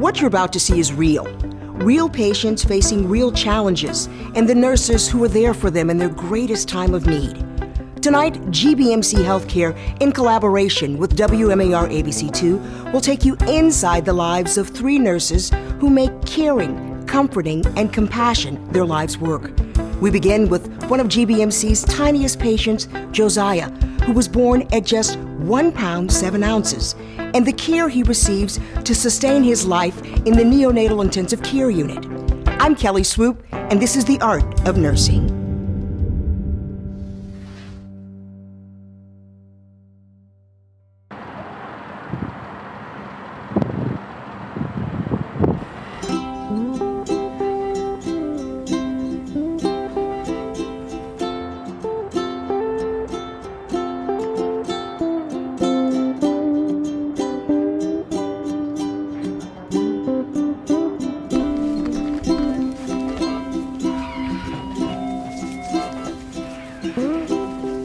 What you're about to see is real. Real patients facing real challenges, and the nurses who are there for them in their greatest time of need. Tonight, GBMC Healthcare, in collaboration with WMAR ABC2, will take you inside the lives of 3 nurses who make caring, comforting, and compassion their life's work. We begin with one of GBMC's tiniest patients, Josiah, who was born at just 1 pound 7 ounces, and the care he receives to sustain his life in the neonatal intensive care unit. I'm Kelly Swoop, and this is The Art of Nursing.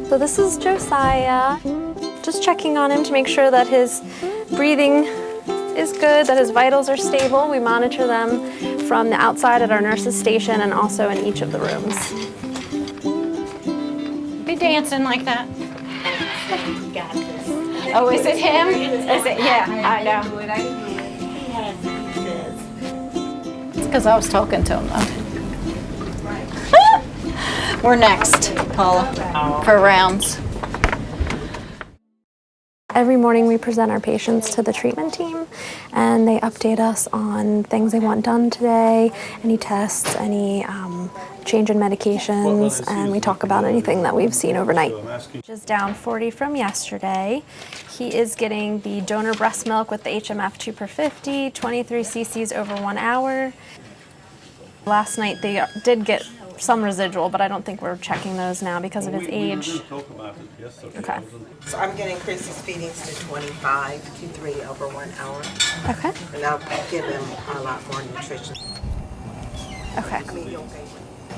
So this is Josiah. Just checking on him to make sure that his breathing is good, that his vitals are stable. We monitor them from the outside at our nurses' station and also in each of the rooms. Be dancing like that. You got this. Oh, is it him? Is it? Yeah, I know. It's because I was talking to him though. We're next, Paula, for rounds. Every morning we present our patients to the treatment team and they update us on things they want done today, any tests, any change in medications, and we talk about anything that we've seen overnight. Just down 40 from yesterday. He is getting the donor breast milk with the HMF 2 per 50, 23 cc's over 1 hour. Last night they did get some residual, but I don't think we're checking those now because of his age. Okay. So I'm getting Chris's feedings to 25 to 3 over 1 hour. Okay. And I'll give him a lot more nutrition. Okay.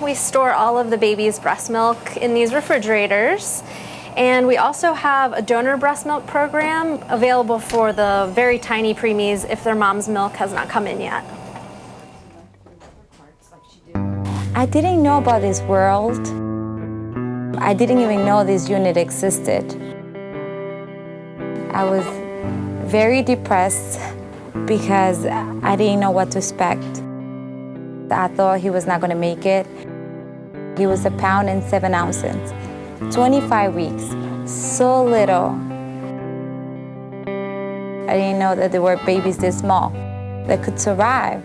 We store all of the baby's breast milk in these refrigerators. And we also have a donor breast milk program available for the very tiny preemies if their mom's milk has not come in yet. I didn't know about this world. I didn't even know this unit existed. I was very depressed because I didn't know what to expect. I thought he was not going to make it. He was 1 pound and 7 ounces, 25 weeks, so little. I didn't know that there were babies this small that could survive.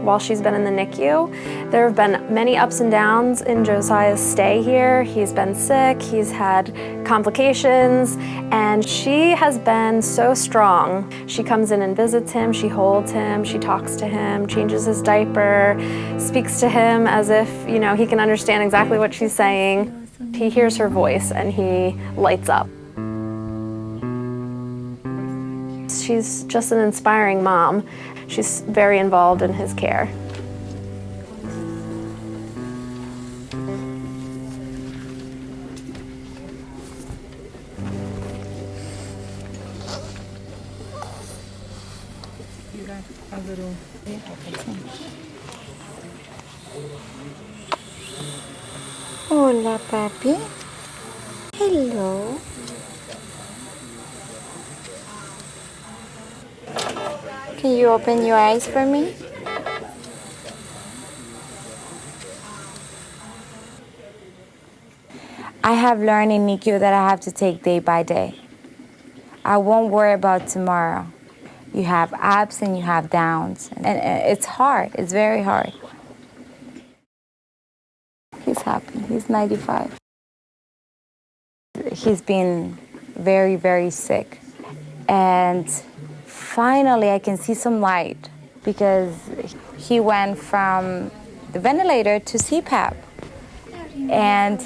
While she's been in the NICU, there have been many ups and downs in Josiah's stay here. He's been sick, he's had complications, and she has been so strong. She comes in and visits him, she holds him, she talks to him, changes his diaper, speaks to him as if, you know, he can understand exactly what she's saying. He hears her voice and he lights up. She's just an inspiring mom. She's very involved in his care. You got a little... Hola, papi. Hello. Can you open your eyes for me? I have learned in NICU that I have to take day by day. I won't worry about tomorrow. You have ups and you have downs. And it's hard. It's very hard. He's happy. He's 95. He's been very, very sick. And finally, I can see some light because he went from the ventilator to CPAP. And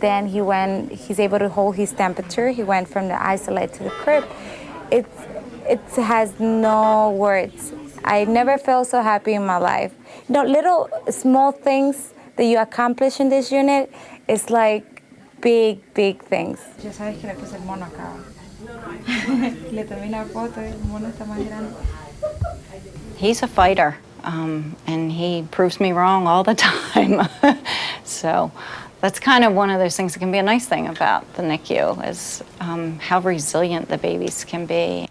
then he's able to hold his temperature. He went from the isolate to the crib. It has no words. I never felt so happy in my life. You know, little small things that you accomplish in this unit is like big, big things. Ya sabes que le puse el mono acá. Le tomé una foto, el mono está más grande. He's a fighter, and he proves me wrong all the time. So that's kind of one of those things that can be a nice thing about the NICU is how resilient the babies can be.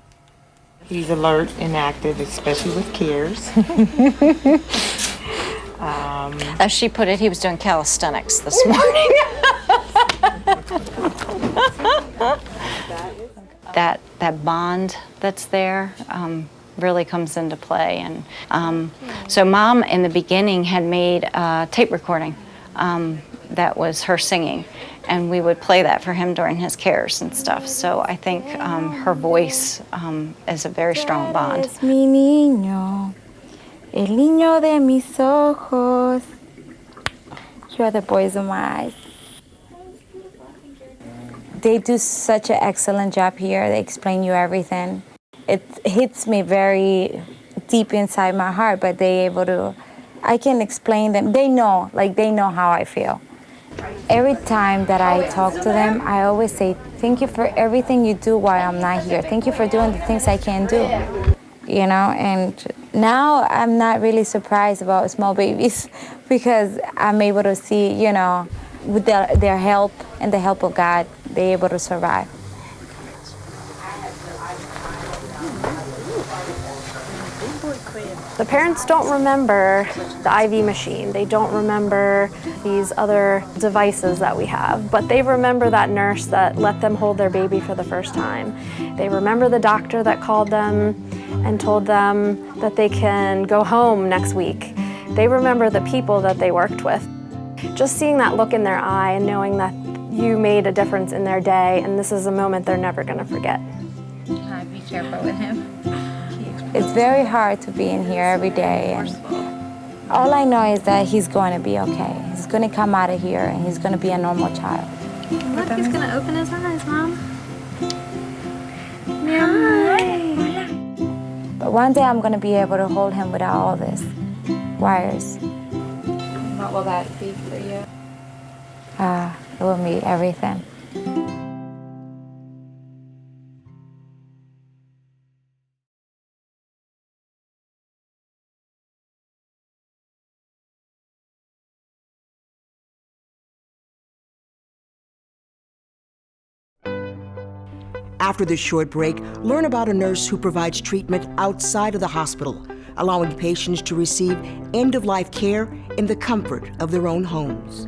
He's alert and active, especially with cares. As she put it, he was doing calisthenics this morning. That bond that's there really comes into play. And so Mom, in the beginning, had made a tape recording that was her singing, and we would play that for him during his cares and stuff. So I think her voice is a very strong bond. Es mi niño, el niño de mis ojos. You are the boys of my eyes. They do such an excellent job here. They explain you everything. It hits me very deep inside my heart, but I can explain them. They know how I feel. Every time that I talk to them, I always say, thank you for everything you do while I'm not here. Thank you for doing the things I can't do. You know, and now I'm not really surprised about small babies because I'm able to see, you know, with their help and the help of God, they're able to survive. The parents don't remember the IV machine. They don't remember these other devices that we have, but they remember that nurse that let them hold their baby for the first time. They remember the doctor that called them and told them that they can go home next week. They remember the people that they worked with. Just seeing that look in their eye and knowing that you made a difference in their day, and this is a moment they're never going to forget. Be careful with him. It's very hard to be in here every day, and all I know is that he's going to be okay. He's going to come out of here and he's going to be a normal child. Look, he's going to open his eyes, Mom. Hi. But one day I'm going to be able to hold him without all this wires. What will that be for you? It will be everything. After this short break, learn about a nurse who provides treatment outside of the hospital, allowing patients to receive end-of-life care in the comfort of their own homes.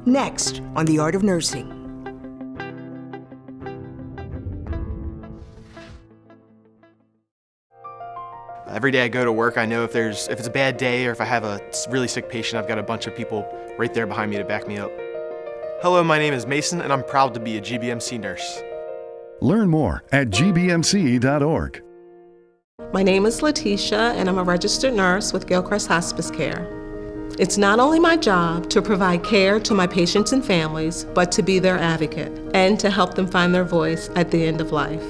Next on The Art of Nursing. Every day I go to work, I know if it's a bad day or if I have a really sick patient, I've got a bunch of people right there behind me to back me up. Hello, my name is Mason, and I'm proud to be a GBMC nurse. Learn more at gbmc.org. My name is Leticia, and I'm a registered nurse with Gilchrist Hospice Care. It's not only my job to provide care to my patients and families, but to be their advocate and to help them find their voice at the end of life.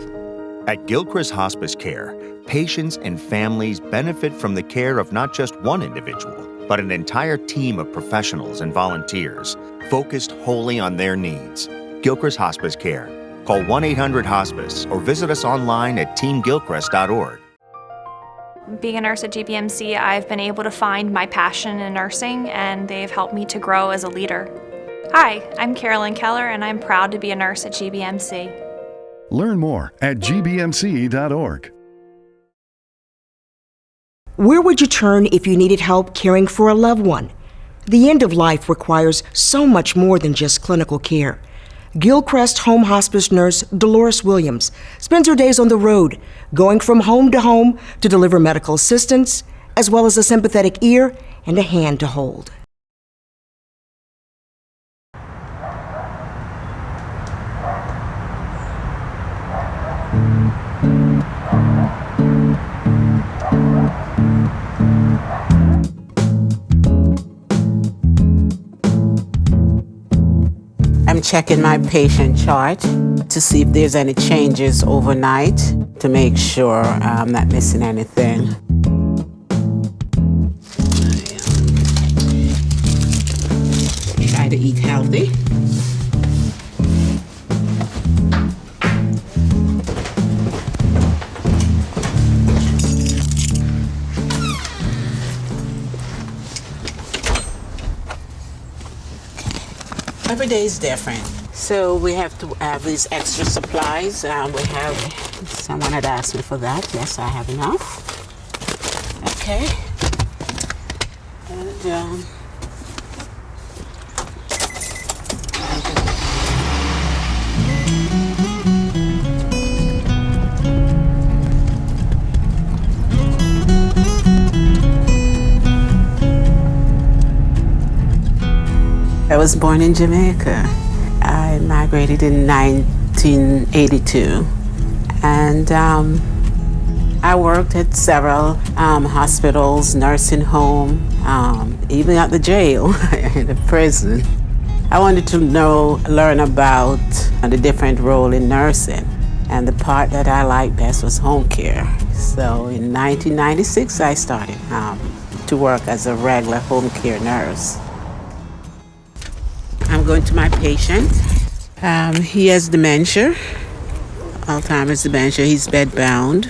At Gilchrist Hospice Care, patients and families benefit from the care of not just one individual, but an entire team of professionals and volunteers focused wholly on their needs. Gilchrist Hospice Care. Call 1-800-HOSPICE or visit us online at teamgilchrist.org. Being a nurse at GBMC, I've been able to find my passion in nursing, and they've helped me to grow as a leader. Hi, I'm Carolyn Keller, and I'm proud to be a nurse at GBMC. Learn more at gbmc.org. Where would you turn if you needed help caring for a loved one? The end of life requires so much more than just clinical care. Gilchrist Home Hospice nurse Dolores Williams spends her days on the road, going from home to deliver medical assistance, as well as a sympathetic ear and a hand to hold. I'm checking my patient chart to see if there's any changes overnight to make sure I'm not missing anything. Try to eat healthy. Every day is different. So we have to have these extra supplies. We have, someone had asked me for that. Yes, I have enough. Okay. And, I was born in Jamaica. I migrated in 1982, and I worked at several hospitals, nursing home, even at the jail, in the prison. I wanted to learn about the different role in nursing, and the part that I liked best was home care. So in 1996, I started to work as a regular home care nurse. I'm going to my patient. He has dementia, Alzheimer's dementia. He's bedbound.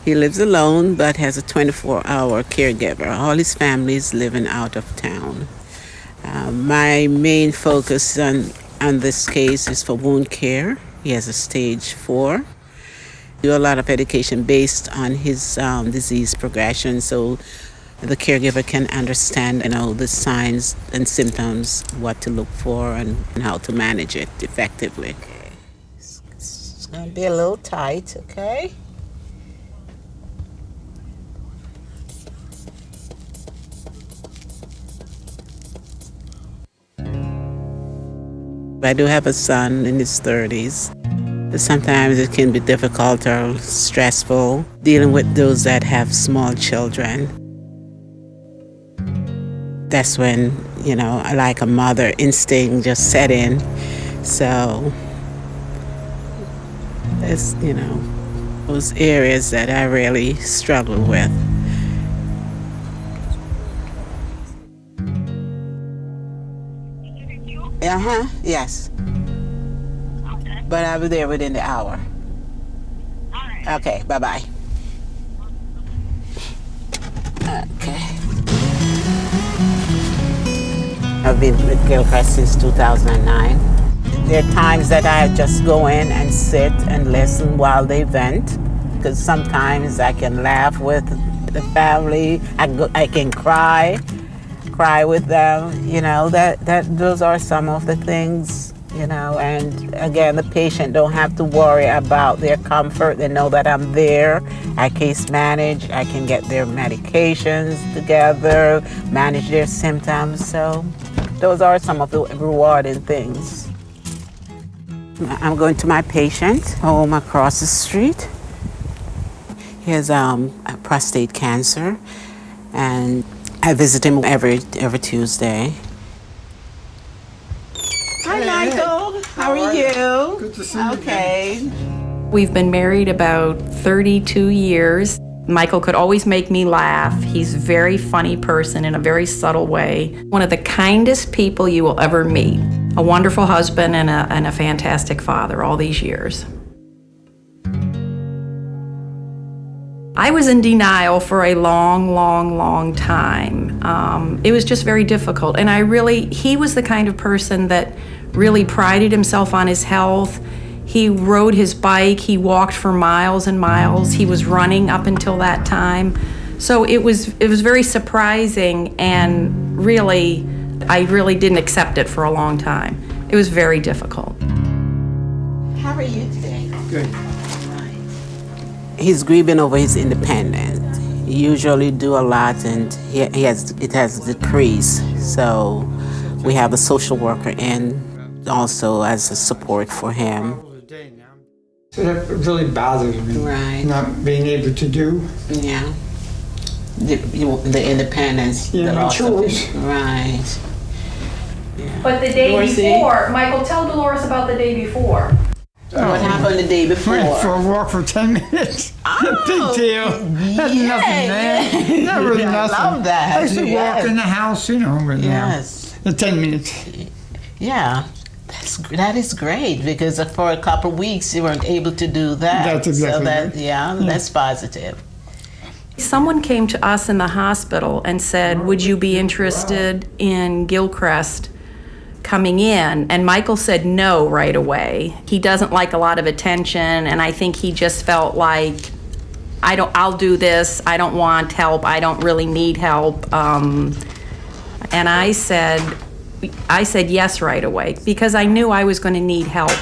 He lives alone but has a 24-hour caregiver. All his family is living out of town. My main focus on this case is for wound care. He has a stage 4. Do a lot of education based on his disease progression, so the caregiver can understand, the signs and symptoms, what to look for, and how to manage it effectively. Okay. It's gonna be a little tight, okay? I do have a son in his 30s. Sometimes it can be difficult or stressful dealing with those that have small children. That's when, like a mother instinct just set in. So it's, those areas that I really struggle with. Yes. Okay. But I'll be there within the hour. All right. Okay, bye-bye. Okay. I've been with Gilchrist since 2009. There are times that I just go in and sit and listen while they vent, because sometimes I can laugh with the family. I can cry with them. Those are some of the things. And again, the patient don't have to worry about their comfort. They know that I'm there. I case manage. I can get their medications together, manage their symptoms. So those are some of the rewarding things. I'm going to my patient home across the street. He has prostate cancer, and I visit him every Tuesday. Hi, Michael. How are you? Good to see you. Okay. We've been married about 32 years. Michael could always make me laugh. He's a very funny person in a very subtle way. One of the kindest people you will ever meet. A wonderful husband and a fantastic father all these years. I was in denial for a long time. It was just very difficult. And he was the kind of person that really prided himself on his health. He rode his bike, he walked for miles and miles. He was running up until that time. So it was very surprising, and I really didn't accept it for a long time. It was very difficult. How are you today? Good. He's grieving over his independence. He usually do a lot, and it has decreased. So we have a social worker in also as a support for him. So that really bothers me. Right. Not being able to do. Yeah. The independence. Yeah, no choice. Right. Yeah. But the day before, Michael, tell Dolores about the day before. What happened the day before? Went for a walk for 10 minutes. Oh, big deal. That's nothing, man. That was nothing. I love that. I used to walk in the house, with yes. 10 minutes. Yeah. That is great, because for a couple of weeks you weren't able to do that. That's exactly right. That's positive. Someone came to us in the hospital and said, would you be interested in Gilchrist coming in, and Michael said no right away. He doesn't like a lot of attention, and I think he just felt like, I'll do this, I don't want help, I don't really need help. And I said yes right away, because I knew I was going to need help.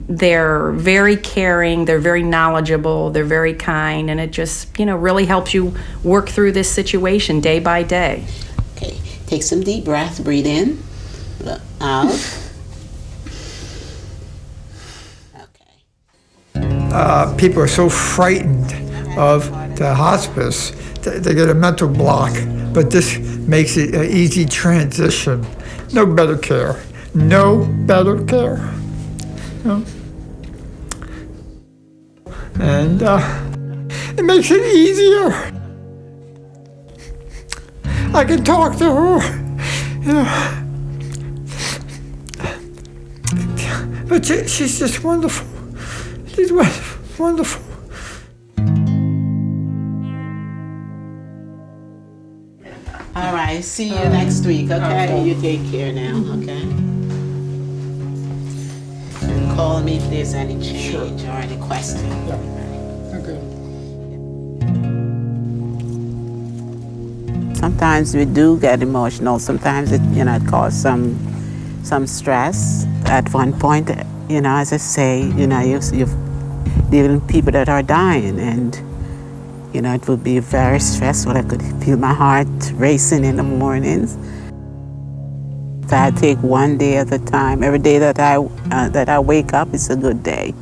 They're very caring, they're very knowledgeable, they're very kind, and it just, really helps you work through this situation day by day. Okay, take some deep breaths, breathe in, blow out. People are so frightened of the hospice, they get a mental block, but this makes it an easy transition. No better care. No better care. No. And it makes it easier. I can talk to her, But she's just wonderful. She's wonderful. All right, see you next week, okay? You take care now, okay? Call me if there's any change or any question. Okay. Sometimes we do get emotional. Sometimes it, it causes some stress. At one point, as I say, you've dealing with people that are dying, and it would be very stressful. I could feel my heart racing in the mornings. So I take one day at a time. Every day that I wake up is a good day.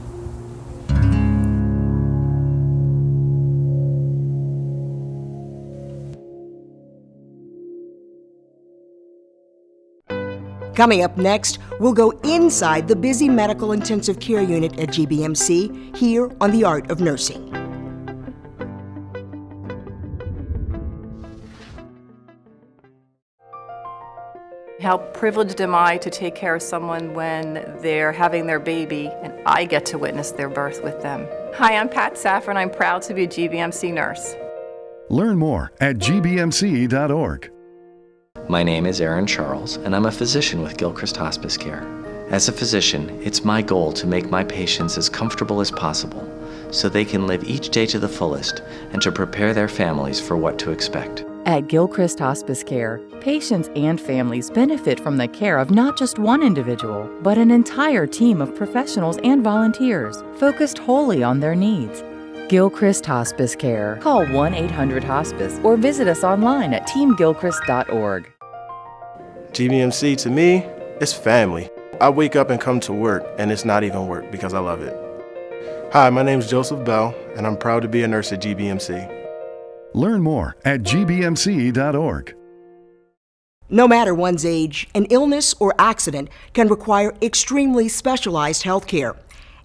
Coming up next, we'll go inside the busy medical intensive care unit at GBMC here on The Art of Nursing. How privileged am I to take care of someone when they're having their baby and I get to witness their birth with them. Hi, I'm Pat Saffron. I'm proud to be a GBMC nurse. Learn more at gbmc.org. My name is Aaron Charles, and I'm a physician with Gilchrist Hospice Care. As a physician, it's my goal to make my patients as comfortable as possible so they can live each day to the fullest and to prepare their families for what to expect. At Gilchrist Hospice Care, patients and families benefit from the care of not just one individual, but an entire team of professionals and volunteers focused wholly on their needs. Gilchrist Hospice Care. Call 1-800-HOSPICE or visit us online at teamgilchrist.org. GBMC to me, it's family. I wake up and come to work, and it's not even work because I love it. Hi, my name's Joseph Bell, and I'm proud to be a nurse at GBMC. Learn more at gbmc.org. No matter one's age, an illness or accident can require extremely specialized health care.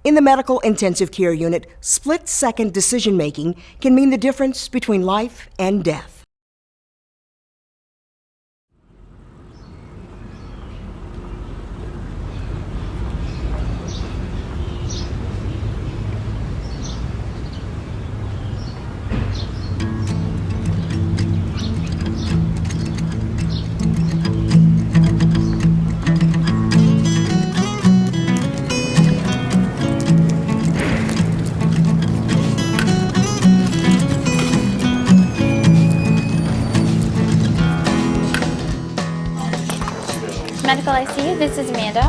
In the medical intensive care unit, split-second decision-making can mean the difference between life and death. Medical ICU, this is Amanda.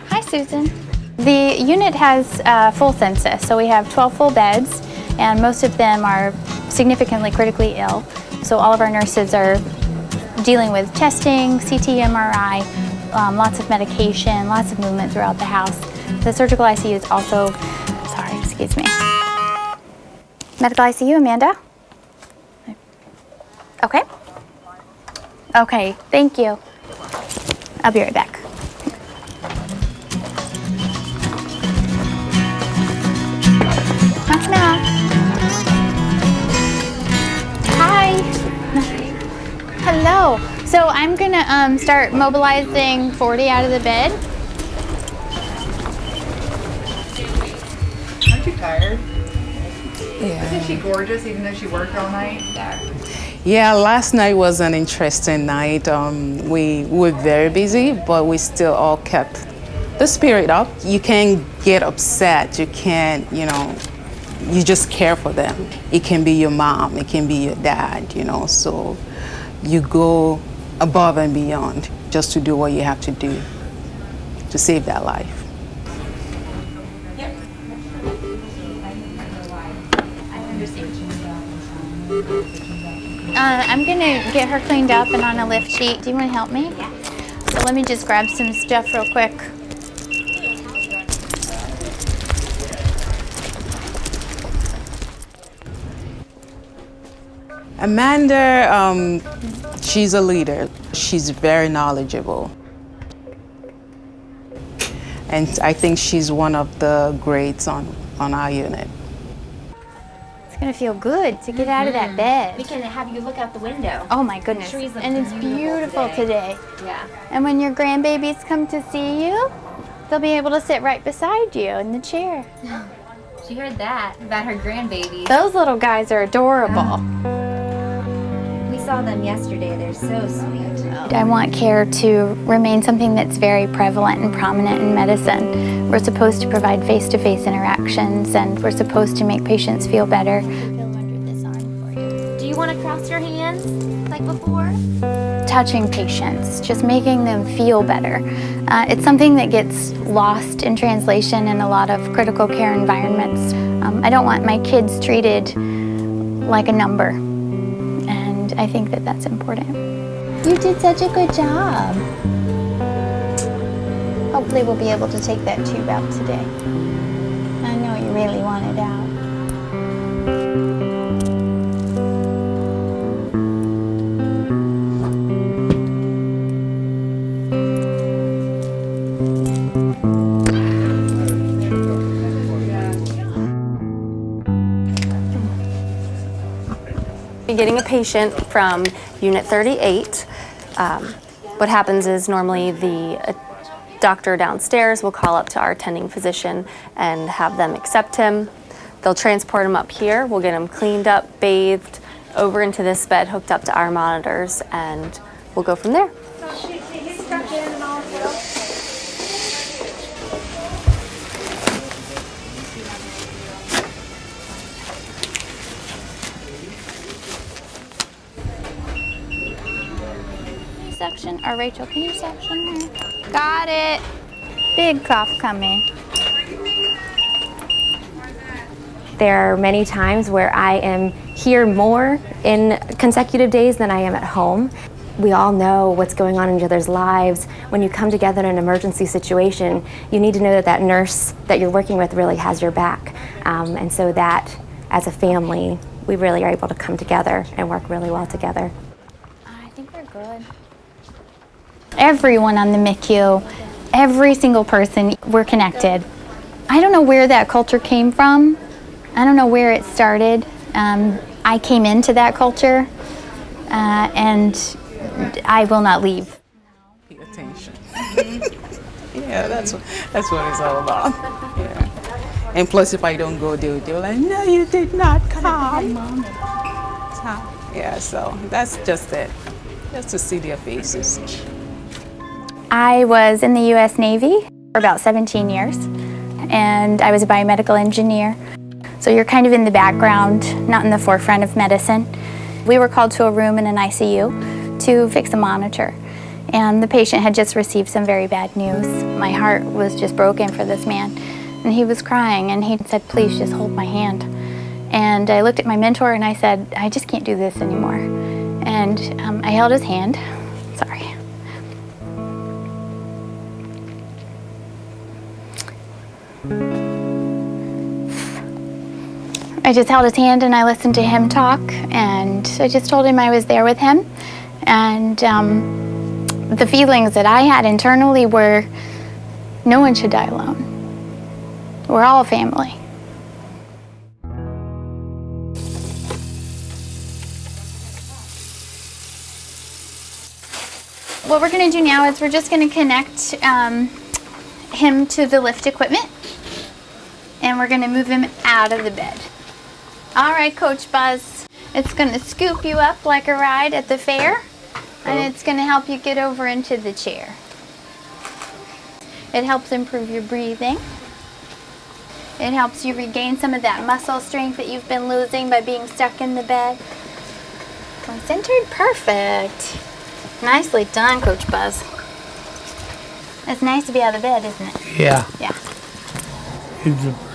Hi, Susan. The unit has full census, so we have 12 full beds, and most of them are significantly critically ill. So all of our nurses are dealing with testing, CT, MRI, lots of medication, lots of movement throughout the house. The surgical ICU is also, excuse me. Medical ICU, Amanda? Okay. Okay, thank you. I'll be right back. Knock, knock. Hi. Hello. So I'm gonna start mobilizing 40 out of the bed. Aren't you tired? Yeah. Isn't she gorgeous even though she worked all night? Yeah, last night was an interesting night. We were very busy, but we still all kept the spirit up. You can't get upset. You can't, you just care for them. It can be your mom, it can be your dad, so you go above and beyond just to do what you have to do to save that life. I'm gonna get her cleaned up and on a lift sheet. Do you want to help me? Yeah. So let me just grab some stuff real quick. Amanda, she's a leader. She's very knowledgeable. And I think she's one of the greats on our unit. It's gonna feel good to get out of that bed. We can have you look out the window. Oh my goodness. Trees look And it's beautiful today. Yeah. And when your grandbabies come to see you, they'll be able to sit right beside you in the chair. She heard that about her grandbabies. Those little guys are adorable. We saw them yesterday. They're so sweet. I want care to remain something that's very prevalent and prominent in medicine. We're supposed to provide face-to-face interactions, and we're supposed to make patients feel better. Do you want to cross your hands like before? Touching patients, just making them feel better. It's something that gets lost in translation in a lot of critical care environments. I don't want my kids treated like a number, and I think that that's important. You did such a good job. Hopefully we'll be able to take that tube out today. I know you really want it out. Getting a patient from Unit 38. What happens is normally the doctor downstairs will call up to our attending physician and have them accept him. They'll transport him up here. We'll get him cleaned up, bathed, over into this bed, hooked up to our monitors, and we'll go from there. Suction, or Rachel, can you suction her? Got it. Big cough coming. There are many times where I am here more in consecutive days than I am at home. We all know what's going on in each other's lives. When you come together in an emergency situation, you need to know that that nurse that you're working with really has your back. And so that, as a family, we really are able to come together and work really well together. I think we're good. Everyone on the MICU, every single person, we're connected. I don't know where that culture came from. I don't know where it started. I came into that culture, and I will not leave. Pay attention. Yeah, that's what it's all about. Yeah. And plus, if I don't go, they're like, no, you did not come. Yeah, so that's just it. Just to see their faces. I was in the U.S. Navy for about 17 years, and I was a biomedical engineer. So you're kind of in the background, not in the forefront of medicine. We were called to a room in an ICU to fix a monitor, and the patient had just received some very bad news. My heart was just broken for this man, and he was crying, and he said, please just hold my hand. And I looked at my mentor and I said, I just can't do this anymore. And I held his hand. Sorry. I just held his hand and I listened to him talk, and I just told him I was there with him. And the feelings that I had internally were, no one should die alone. We're all a family. What we're going to do now is we're just going to connect him to the lift equipment, and we're going to move him out of the bed. All right, Coach Buzz. It's going to scoop you up like a ride at the fair, and it's going to help you get over into the chair. It helps improve your breathing. It helps you regain some of that muscle strength that you've been losing by being stuck in the bed. Centered, perfect. Nicely done, Coach Buzz. It's nice to be out of bed, isn't it? Yeah. Yeah.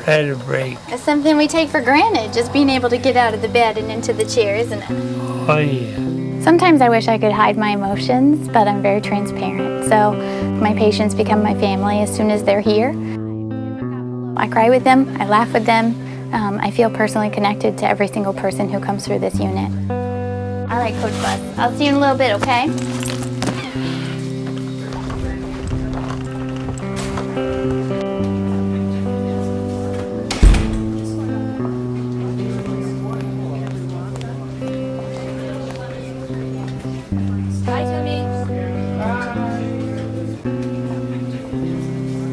Had a break. It's something we take for granted, just being able to get out of the bed and into the chair, isn't it? Oh yeah. Sometimes I wish I could hide my emotions, but I'm very transparent. So my patients become my family as soon as they're here. I cry with them, I laugh with them. I feel personally connected to every single person who comes through this unit. All right, Coach Buzz, I'll see you in a little bit, okay?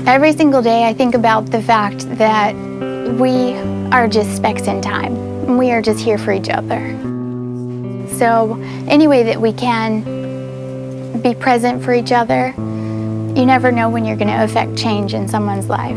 Every single day I think about the fact that we are just specks in time. And we are just here for each other. So any way that we can be present for each other, you never know when you're going to affect change in someone's life.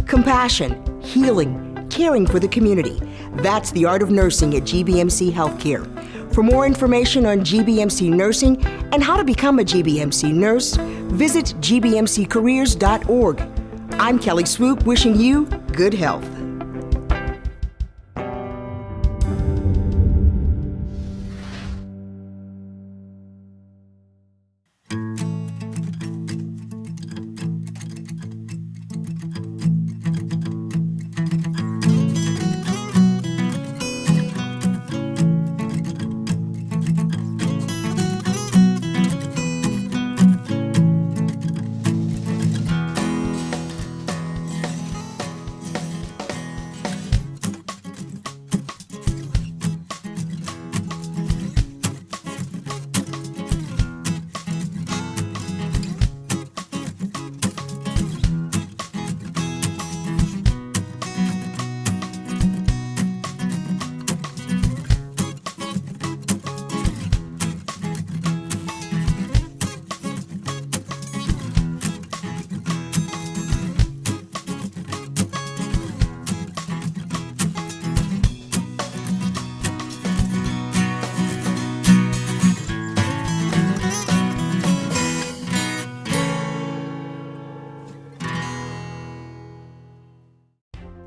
Compassion, healing, caring for the community. That's the art of nursing at GBMC Healthcare. For more information on GBMC nursing and how to become a GBMC nurse, visit gbmccareers.org. I'm Kelly Swoop, wishing you good health.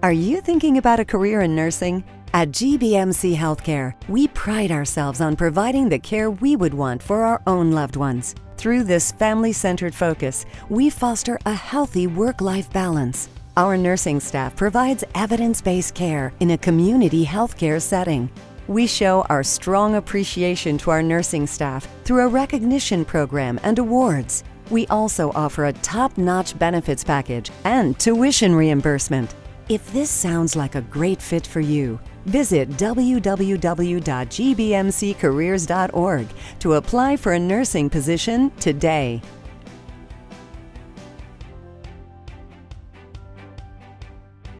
Are you thinking about a career in nursing? At GBMC Healthcare, we pride ourselves on providing the care we would want for our own loved ones. Through this family-centered focus, we foster a healthy work-life balance. Our nursing staff provides evidence-based care in a community healthcare setting. We show our strong appreciation to our nursing staff through a recognition program and awards. We also offer a top-notch benefits package and tuition reimbursement. If this sounds like a great fit for you, visit www.gbmccareers.org to apply for a nursing position today.